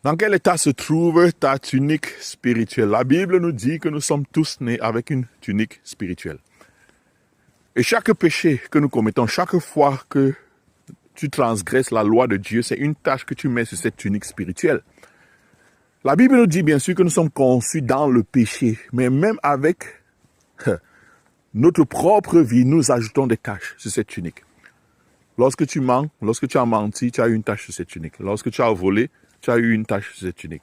Dans quel état se trouve ta tunique spirituelle? La Bible nous dit que nous sommes tous nés avec une tunique spirituelle. Et chaque péché que nous commettons, chaque fois que tu transgresses la loi de Dieu, c'est une tâche que tu mets sur cette tunique spirituelle. La Bible nous dit bien sûr que nous sommes conçus dans le péché, mais même avec notre propre vie, nous ajoutons des tâches sur cette tunique. Lorsque tu mens, lorsque tu as menti, tu as eu une tâche sur cette tunique. Lorsque tu as volé, tu as eu une tâche sur cette tunique.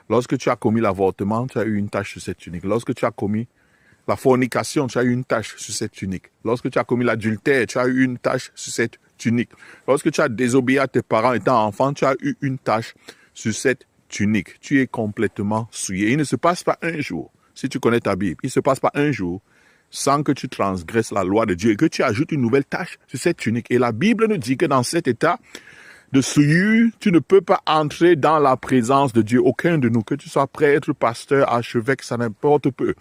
Lorsque tu as commis l'avortement, tu as eu une tâche sur cette tunique. Lorsque tu as commis la fornication, tu as eu une tâche sur cette tunique. Lorsque tu as commis l'adultère, tu as eu une tâche sur cette tunique. Lorsque tu as désobéi à tes parents étant enfant, tu as eu une tâche sur cette tunique. Tu es complètement souillé. Il ne se passe pas un jour, si tu connais ta Bible, il ne se passe pas un jour sans que tu transgresses la loi de Dieu et que tu ajoutes une nouvelle tâche sur cette tunique. Et la Bible nous dit que dans cet état de souillure, tu ne peux pas entrer dans la présence de Dieu. Aucun de nous, que tu sois prêtre, pasteur, archevêque, ça n'importe peu.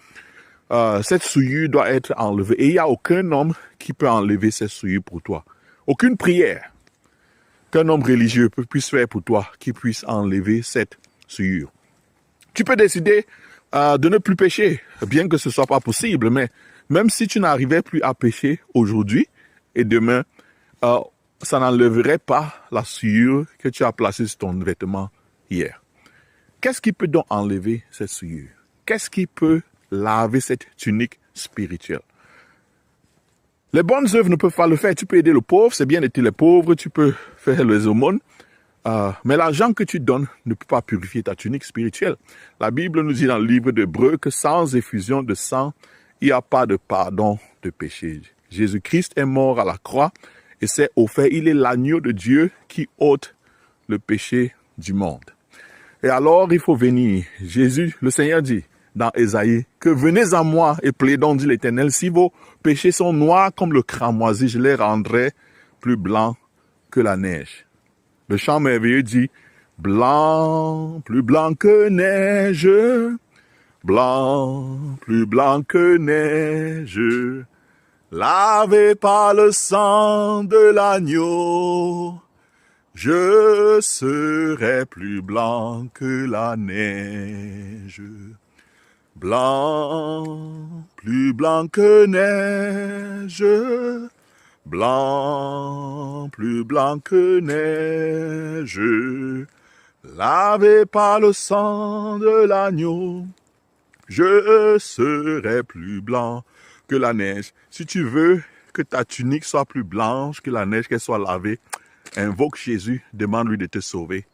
Cette souillure doit être enlevée. Et il n'y a aucun homme qui peut enlever cette souillure pour toi. Aucune prière qu'un homme religieux puisse faire pour toi qui puisse enlever cette souillure. Tu peux décider de ne plus pécher, bien que ce ne soit pas possible, mais même si tu n'arrivais plus à pécher aujourd'hui et demain, ça n'enlèverait pas la souillure que tu as placée sur ton vêtement hier. Qu'est-ce qui peut donc enlever cette souillure? Qu'est-ce qui peut laver cette tunique spirituelle? Les bonnes œuvres ne peuvent pas le faire. Tu peux aider le pauvre, c'est bien d'aider les pauvres, tu peux faire les aumônes, mais l'argent que tu donnes ne peut pas purifier ta tunique spirituelle. La Bible nous dit dans le livre d'Hébreux que sans effusion de sang, il n'y a pas de pardon de péché. Jésus-Christ est mort à la croix et c'est offert. Il est l'agneau de Dieu qui ôte le péché du monde. Et alors, il faut venir. Jésus, le Seigneur dit dans Ésaïe que venez à moi et plaidons, dit l'Éternel, si vos péchés sont noirs comme le cramoisi, je les rendrai plus blancs que la neige. Le chant merveilleux dit blanc, plus blanc que neige. Blanc, plus blanc que neige, lavé par le sang de l'agneau, je serai plus blanc que la neige. Blanc, plus blanc que neige, blanc, plus blanc que neige, lavé par le sang de l'agneau. Je serai plus blanc que la neige. Si tu veux que ta tunique soit plus blanche que la neige, qu'elle soit lavée, invoque Jésus, demande-lui de te sauver.